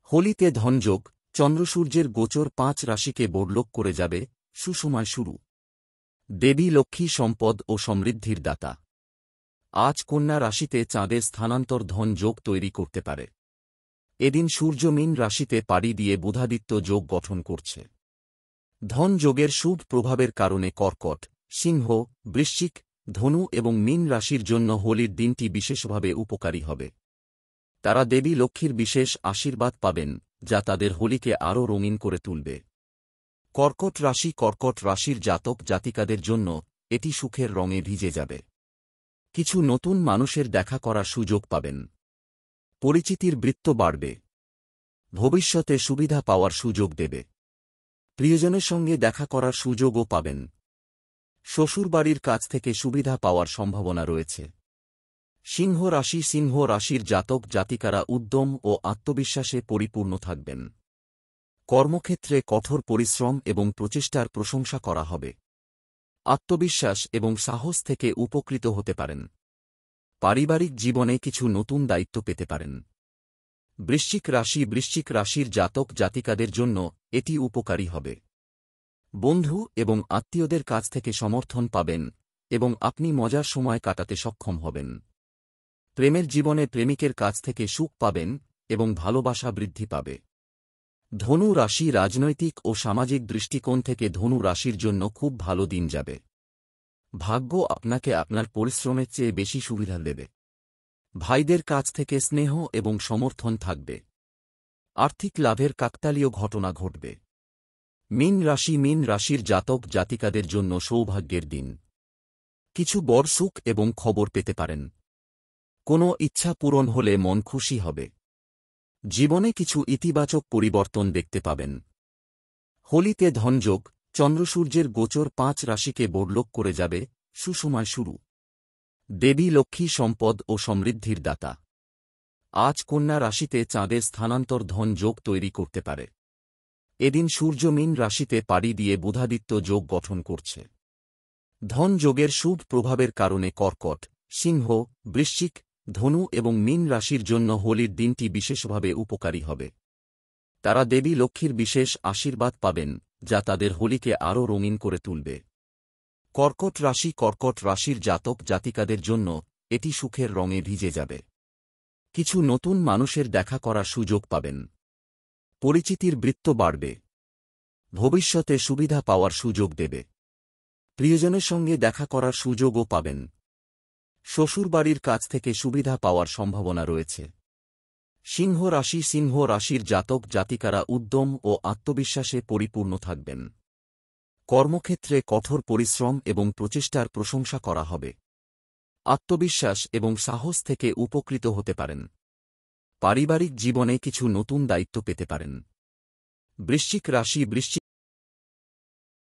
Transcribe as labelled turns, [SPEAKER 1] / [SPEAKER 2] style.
[SPEAKER 1] হোলিতে ধনযোগ, চন্দ্রসূর্যের গোচর ৫ রাশিকে বড়লোক করে যাবে, সুসময় শুরু। দেবী লক্ষ্মী সম্পদ ও সমৃদ্ধির দাতা। আজ কন্যা রাশিতে চাঁদের স্থানান্তর ধন যোগ তৈরি করতে পারে। এদিন সূর্য মীন রাশিতে পাড়ি দিয়ে বুধাদিত্য যোগ গঠন করছে। ধন যোগের শুভ প্রভাবের কারণে কর্কট, সিংহ, বৃশ্চিক, ধনু এবং মীন রাশির জন্য হোলির দিনটি বিশেষভাবে উপকারী হবে। তারা দেবী লক্ষ্মীর বিশেষ আশীর্বাদ পাবেন, যা তাদের হোলিকে আরও রঙিন করে তুলবে। কর্কট রাশির জাতক জাতিকাদের জন্য এটি সুখের রঙে ভিজে যাবে। কিছু নতুন মানুষের দেখা করার সুযোগ পাবেন। পরিচিতির বৃত্ত বাড়বে। ভবিষ্যতে সুবিধা পাওয়ার সুযোগ দেবে। প্রিয়জনের সঙ্গে দেখা করার সুযোগও পাবেন। শ্বশুরবাড়ির কাছ থেকে সুবিধা পাওয়ার সম্ভাবনা রয়েছে। সিংহ রাশির জাতক জাতিকারা উদ্যম ও আত্মবিশ্বাসে পরিপূর্ণ থাকবেন। কর্মক্ষেত্রে কঠোর পরিশ্রম এবং প্রচেষ্টার প্রশংসা করা হবে। আত্মবিশ্বাস এবং সাহস থেকে উপকৃত হতে পারেন। পারিবারিক জীবনে কিছু নতুন দায়িত্ব পেতে পারেন। বৃশ্চিক রাশির জাতক জাতিকাদের জন্য এটি উপকারী হবে। বন্ধু এবং আত্মীয়দের কাছ থেকে সমর্থন পাবেন এবং আপনি মজার সময় কাটাতে সক্ষম হবেন। প্রেমের জীবনে প্রেমিকের কাছ থেকে সুখ পাবেন এবং ভালোবাসা বৃদ্ধি পাবে। ধনু রাশি রাজনৈতিক ও সামাজিক দৃষ্টিকোণ থেকে ধনু রাশির জন্য খুব ভালো দিন যাবে। ভাগ্য আপনাকে আপনার পরিশ্রমের চেয়ে বেশি সুবিধা দেবে। ভাইদের কাছ থেকে স্নেহ এবং সমর্থন থাকবে। আর্থিক লাভের কাকতালীয় ঘটনা ঘটবে। মীন রাশির জাতক জাতিকাদের জন্য সৌভাগ্যের দিন। কিছু বড় সুখ এবং খবর পেতে পারেন। কোনো ইচ্ছা পূরণ হলে মন খুশি হবে। জীবনে কিছু ইতিবাচক পরিবর্তন দেখতে পাবেন। হোলিতে ধনযোগ, চন্দ্রসূর্যের গোচর ৫ রাশিকে বড়লোক করে যাবে, সুসময় শুরু। দেবী লক্ষ্মী সম্পদ ও সমৃদ্ধির দাতা। আজ কন্যা রাশিতে চাঁদের স্থানান্তর ধন যোগ তৈরি করতে পারে। এদিন সূর্য মীন রাশিতে পাড়ি দিয়ে বুধাদিত্য যোগ গঠন করছে। ধন যোগের শুভ প্রভাবের কারণে কর্কট, সিংহ, বৃশ্চিক, ধনু এবং মীন রাশির জন্য হোলির দিনটি বিশেষভাবে উপকারী হবে। তারা দেবী লক্ষ্মীর বিশেষ আশীর্বাদ পাবেন, যা তাদের হোলিকে আরও রঙিন করে তুলবে। কর্কট রাশির জাতক জাতিকাদের জন্য এটি সুখের রঙে ভিজে যাবে। কিছু নতুন মানুষের দেখা করার সুযোগ পাবেন। পরিচিতির বৃত্ত বাড়বে। ভবিষ্যতে সুবিধা পাওয়ার সুযোগ দেবে। প্রিয়জনের সঙ্গে দেখা করার সুযোগও পাবেন। শ্বশুরবাড়ির কাছ থেকে সুবিধা পাওয়ার সম্ভাবনা রয়েছে। সিংহ রাশির জাতক জাতিকারা উদ্যম ও আত্মবিশ্বাসে পরিপূর্ণ থাকবেন। কর্মক্ষেত্রে কঠোর পরিশ্রম এবং প্রচেষ্টার প্রশংসা করা হবে। আত্মবিশ্বাস এবং সাহস থেকে উপকৃত হতে পারেন। পারিবারিক জীবনে কিছু নতুন দায়িত্ব পেতে পারেন। বৃশ্চিক